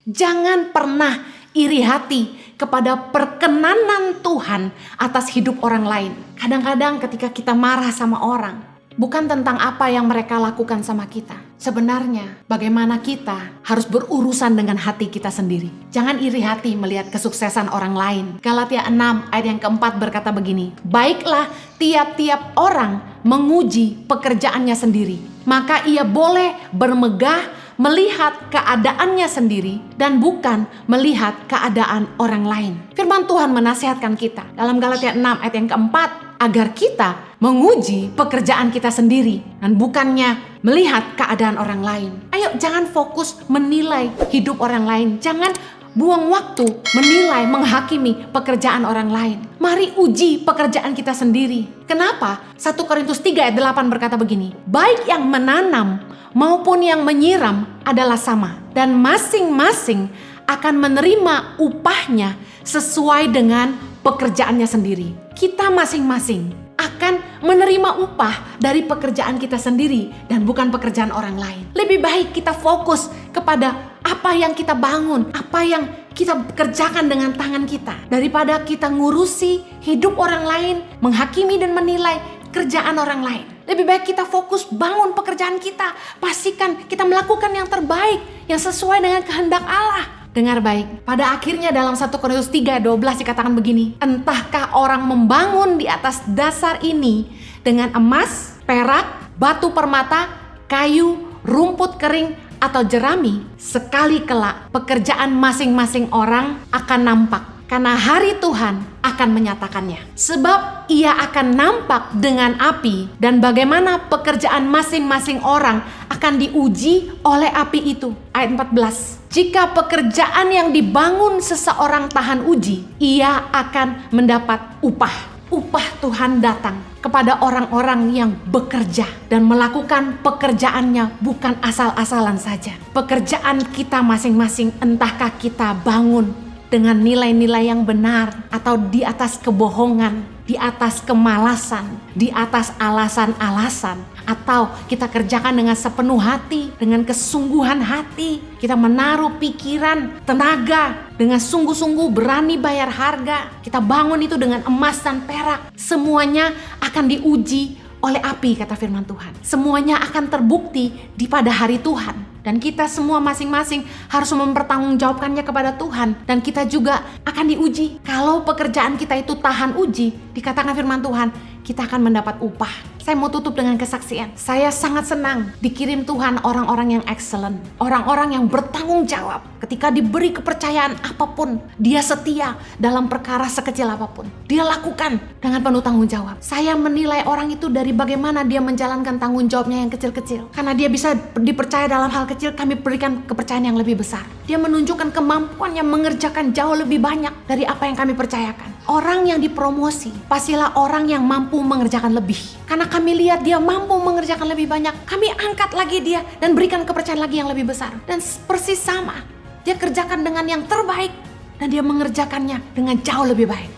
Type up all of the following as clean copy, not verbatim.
Jangan pernah iri hati kepada perkenanan Tuhan atas hidup orang lain. Kadang-kadang ketika kita marah sama orang, bukan tentang apa yang mereka lakukan sama kita. Sebenarnya bagaimana kita harus berurusan dengan hati kita sendiri. Jangan iri hati melihat kesuksesan orang lain. Galatia 6 ayat yang keempat berkata begini, baiklah tiap-tiap orang menguji pekerjaannya sendiri, maka ia boleh bermegah melihat keadaannya sendiri dan bukan melihat keadaan orang lain. Firman Tuhan menasihatkan kita dalam Galatia 6 ayat yang keempat agar kita menguji pekerjaan kita sendiri dan bukannya melihat keadaan orang lain. Ayo jangan fokus menilai hidup orang lain. Jangan buang waktu menilai, menghakimi pekerjaan orang lain. Mari uji pekerjaan kita sendiri. Kenapa? 1 Korintus 3 ayat 8 berkata begini, baik yang menanam maupun yang menyiram adalah sama, dan masing-masing akan menerima upahnya sesuai dengan pekerjaannya sendiri. Kita masing-masing akan menerima upah dari pekerjaan kita sendiri dan bukan pekerjaan orang lain. Lebih baik kita fokus kepada apa yang kita bangun, apa yang kita kerjakan dengan tangan kita, daripada kita ngurusi hidup orang lain, menghakimi dan menilai kerjaan orang lain. Lebih baik kita fokus bangun pekerjaan kita. Pastikan kita melakukan yang terbaik, yang sesuai dengan kehendak Allah. Dengar baik, pada akhirnya dalam 1 Korintus 3:12 dikatakan begini, entahkah orang membangun di atas dasar ini dengan emas, perak, batu permata, kayu, rumput kering, atau jerami, sekali kelak pekerjaan masing-masing orang akan nampak. Karena hari Tuhan akan menyatakannya. Sebab ia akan nampak dengan api dan bagaimana pekerjaan masing-masing orang akan diuji oleh api itu. Ayat 14. Jika pekerjaan yang dibangun seseorang tahan uji, ia akan mendapat upah. Upah Tuhan datang kepada orang-orang yang bekerja dan melakukan pekerjaannya bukan asal-asalan saja. Pekerjaan kita masing-masing, entahkah kita bangun dengan nilai-nilai yang benar atau di atas kebohongan, di atas kemalasan, di atas alasan-alasan, atau kita kerjakan dengan sepenuh hati, dengan kesungguhan hati, kita menaruh pikiran, tenaga, dengan sungguh-sungguh berani bayar harga, kita bangun itu dengan emas dan perak, semuanya akan diuji oleh api, kata firman Tuhan. Semuanya akan terbukti di pada hari Tuhan. Dan kita semua masing-masing harus mempertanggungjawabkannya kepada Tuhan. Dan kita juga akan diuji. Kalau pekerjaan kita itu tahan uji, dikatakan firman Tuhan, kita akan mendapat upah. Saya mau tutup dengan kesaksian. Saya sangat senang dikirim Tuhan orang-orang yang excellent. Orang-orang yang bertanggung jawab. Ketika diberi kepercayaan apapun, dia setia dalam perkara sekecil apapun. Dia lakukan dengan penuh tanggung jawab. Saya menilai orang itu dari bagaimana dia menjalankan tanggung jawabnya yang kecil-kecil. Karena dia bisa dipercaya dalam hal kecil, kami berikan kepercayaan yang lebih besar. Dia menunjukkan kemampuannya mengerjakan jauh lebih banyak dari apa yang kami percayakan. Orang yang dipromosi, pastilah orang yang mampu mengerjakan lebih. Karena kami lihat dia mampu mengerjakan lebih banyak, kami angkat lagi dia dan berikan kepercayaan lagi yang lebih besar. Dan persis sama, dia kerjakan dengan yang terbaik dan dia mengerjakannya dengan jauh lebih baik.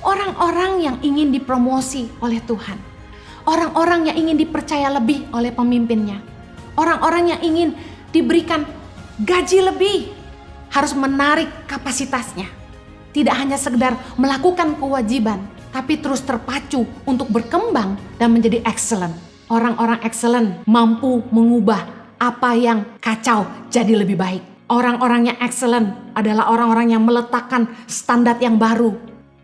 Orang-orang yang ingin dipromosi oleh Tuhan, orang-orang yang ingin dipercaya lebih oleh pemimpinnya, orang-orang yang ingin diberikan gaji lebih, harus menarik kapasitasnya. Tidak hanya sekedar melakukan kewajiban, tapi terus terpacu untuk berkembang dan menjadi excellent. Orang-orang excellent mampu mengubah apa yang kacau jadi lebih baik. Orang-orang yang excellent adalah orang-orang yang meletakkan standar yang baru,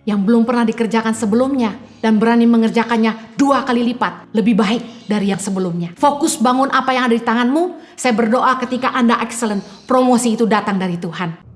yang belum pernah dikerjakan sebelumnya, dan berani mengerjakannya 2 kali lipat, lebih baik dari yang sebelumnya. Fokus bangun apa yang ada di tanganmu. Saya berdoa ketika Anda excellent, promosi itu datang dari Tuhan.